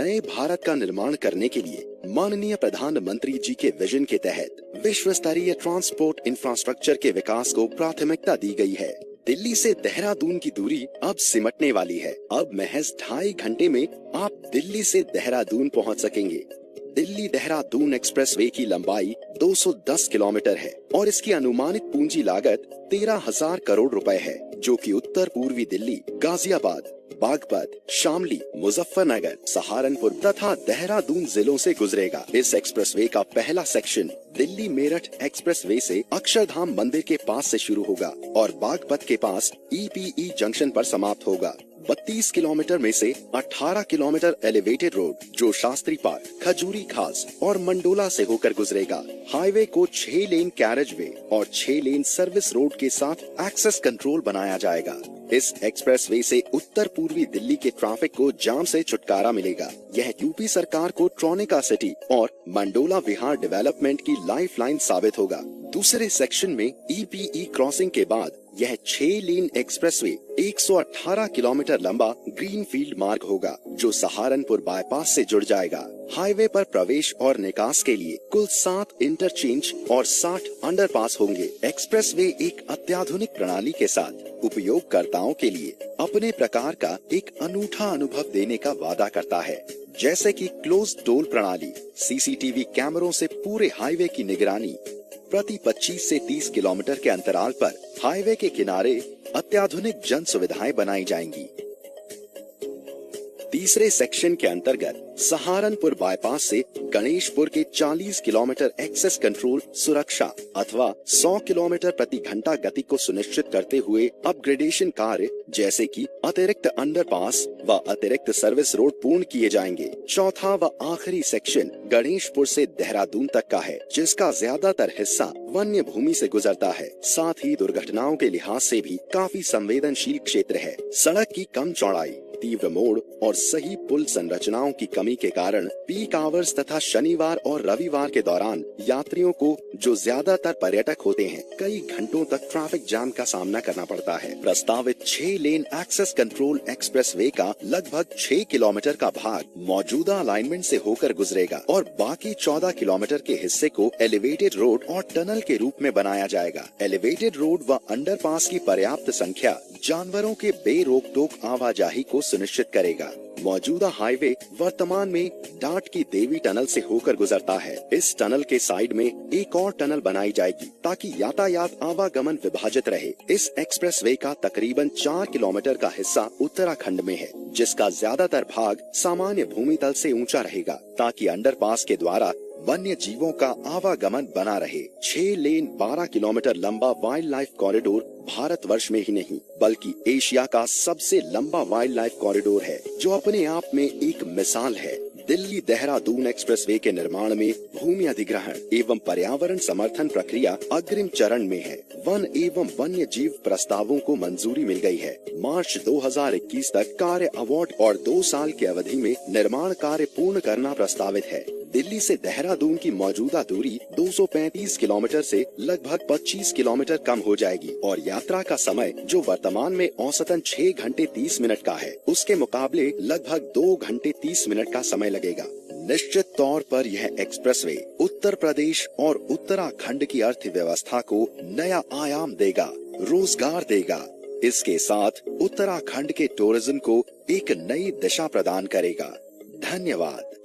नए भारत का निर्माण करने के लिए माननीय प्रधानमंत्री जी के विजन के तहत विश्व स्तरीय ट्रांसपोर्ट इंफ्रास्ट्रक्चर के विकास को प्राथमिकता दी गई है। दिल्ली से देहरादून की दूरी अब सिमटने वाली है। अब महज 2.5 घंटे में आप दिल्ली से देहरादून पहुंच सकेंगे। दिल्ली देहरादून एक्सप्रेसवे की लंबाई 210 किलोमीटर है और इसकी अनुमानित पूंजी लागत 13,000 करोड़ रुपए है, जो कि उत्तर पूर्वी दिल्ली, गाजियाबाद, बागपत, शामली, मुजफ्फरनगर, सहारनपुर तथा देहरादून जिलों से गुजरेगा। इस एक्सप्रेसवे का पहला सेक्शन दिल्ली मेरठ एक्सप्रेसवे से अक्षरधाम मंदिर के पास से शुरू होगा और बागपत के पास EPE जंक्शन पर समाप्त होगा। 32 किलोमीटर में से 18 किलोमीटर एलिवेटेड रोड जो शास्त्री पार्क, खजूरी खास और मंडोला से होकर गुजरेगा। हाईवे को 6 लेन कैरेज वे और 6 लेन सर्विस रोड के साथ एक्सेस कंट्रोल बनाया जाएगा। इस एक्सप्रेसवे से उत्तर पूर्वी दिल्ली के ट्रैफिक को जाम से छुटकारा मिलेगा। यह यूपी सरकार को ट्रोनिका सिटी और मंडोला विहार डेवलपमेंट की लाइफलाइन साबित होगा। दूसरे सेक्शन में EPE क्रॉसिंग के बाद यह 6 लेन एक्सप्रेसवे 118 किलोमीटर लंबा ग्रीनफील्ड मार्ग होगा, जो सहारनपुर बाईपास से जुड़ जाएगा। हाईवे पर प्रवेश और निकास के लिए कुल 7 इंटरचेंज और 60 अंडरपास होंगे। एक्सप्रेसवे एक अत्याधुनिक प्रणाली के साथ उपयोगकर्ताओं के लिए अपने प्रकार का एक अनूठा अनुभव देने का वादा करता है, जैसे कि क्लोज टोल प्रणाली, CCTV कैमरों से पूरे हाईवे की निगरानी, प्रति 25 से 30 किलोमीटर के अंतराल पर हाईवे के किनारे अत्याधुनिक जन सुविधाएं बनाई जाएंगी। तीसरे सेक्शन के अंतर्गत सहारनपुर बाईपास से गणेशपुर के 40 किलोमीटर एक्सेस कंट्रोल सुरक्षा अथवा 100 किलोमीटर प्रति घंटा गति को सुनिश्चित करते हुए अपग्रेडेशन कार्य जैसे कि अतिरिक्त अंडरपास व अतिरिक्त सर्विस रोड पूर्ण किए जाएंगे। चौथा व आखिरी सेक्शन गणेशपुर से देहरादून तक का है, जिसका ज्यादातर हिस्सा वन्य भूमि से गुजरता है। साथ ही दुर्घटनाओं के लिहाज से भी काफी संवेदनशील क्षेत्र है। सड़क की कम चौड़ाई, तीव्र मोड़ और सही पुल संरचनाओं की कमी के कारण पीक आवर्स तथा शनिवार और रविवार के दौरान यात्रियों को, जो ज्यादातर पर्यटक होते हैं, कई घंटों तक ट्रैफिक जाम का सामना करना पड़ता है। प्रस्तावित 6 लेन एक्सेस कंट्रोल एक्सप्रेसवे का लगभग 6 किलोमीटर का भाग मौजूदा अलाइनमेंट से होकर गुजरेगा और बाकी 14 किलोमीटर के हिस्से को एलिवेटेड रोड और टनल के रूप में बनाया जाएगा। एलिवेटेड रोड व अंडरपास की पर्याप्त संख्या जानवरों के बेरोक टोक आवाजाही को सुनिश्चित करेगा। मौजूदा हाईवे वर्तमान में डाट की देवी टनल से होकर गुजरता है। इस टनल के साइड में एक और टनल बनाई जाएगी ताकि यातायात आवागमन विभाजित रहे। इस एक्सप्रेसवे का तकरीबन 4 किलोमीटर का हिस्सा उत्तराखंड में है, जिसका ज्यादातर भाग सामान्य भूमि तल से ऊंचा रहेगा ताकि अंडरपास के द्वारा वन्य जीवों का आवागमन बना रहे। 6 लेन 12 किलोमीटर लंबा वाइल्ड लाइफ कॉरिडोर भारतवर्ष में ही नहीं बल्कि एशिया का सबसे लंबा वाइल्ड लाइफ कॉरिडोर है, जो अपने आप में एक मिसाल है। दिल्ली देहरादून एक्सप्रेसवे के निर्माण में भूमि अधिग्रहण एवं पर्यावरण समर्थन प्रक्रिया अग्रिम चरण में है। वन एवं वन्य जीव प्रस्तावों को मंजूरी मिल गई है। मार्च 2021 तक कार्य अवार्ड और 2 साल की अवधि में निर्माण कार्य पूर्ण करना प्रस्तावित है। दिल्ली से देहरादून की मौजूदा दूरी 235 किलोमीटर से लगभग 25 किलोमीटर कम हो जाएगी और यात्रा का समय, जो वर्तमान में औसतन 6 घंटे 30 मिनट का है, उसके मुकाबले लगभग 2 घंटे 30 मिनट का समय लगेगा। निश्चित तौर पर यह एक्सप्रेसवे उत्तर प्रदेश और उत्तराखंड की अर्थव्यवस्था को नया आयाम देगा, रोजगार देगा। इसके साथ उत्तराखंड के टूरिज्म को एक नई दिशा प्रदान करेगा। धन्यवाद।